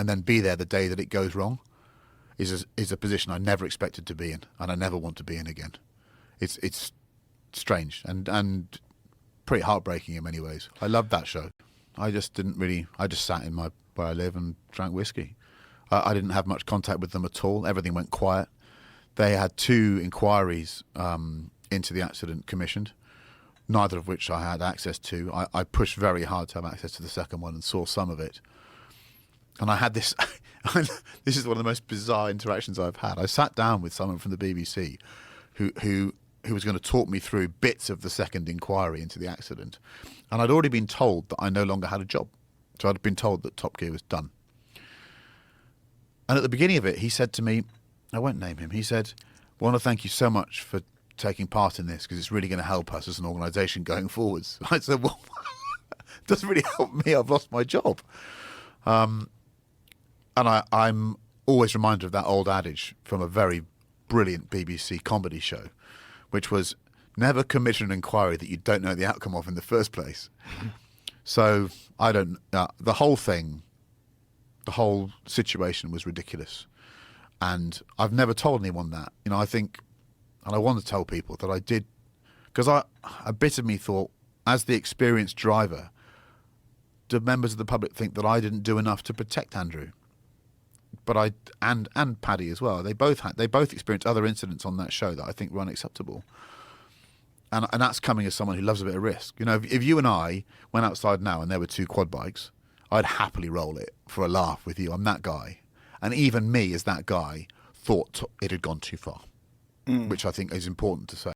and then be there the day that it goes wrong is a position I never expected to be in, and I never want to be in again. It's strange and pretty heartbreaking in many ways. I loved that show. I just sat in where I live and drank whiskey. I didn't have much contact with them at all. Everything went quiet. They had 2 inquiries into the accident commissioned, neither of which I had access to. I pushed very hard to have access to the second one and saw some of it. And I had this, this is one of the most bizarre interactions I've had. I sat down with someone from the BBC who was going to talk me through bits of the second inquiry into the accident. And I'd already been told that I no longer had a job. So I'd been told that Top Gear was done. And at the beginning of it, he said to me, I won't name him, he said, "I want to thank you so much for taking part in this because it's really going to help us as an organisation going forwards." I said, well, it doesn't really help me. I've lost my job. And I'm always reminded of that old adage from a very brilliant BBC comedy show, which was never commission an inquiry that you don't know the outcome of in the first place. So the whole thing, the whole situation was ridiculous. And I've never told anyone that. You know, I think, and I want to tell people that I did, because a bit of me thought, as the experienced driver, do members of the public think that I didn't do enough to protect Andrew? But and Paddy as well. They both experienced other incidents on that show that I think were unacceptable. And that's coming as someone who loves a bit of risk. You know, if you and I went outside now and there were 2 quad bikes, I'd happily roll it for a laugh with you. I'm that guy. And even me as that guy thought it had gone too far, which I think is important to say.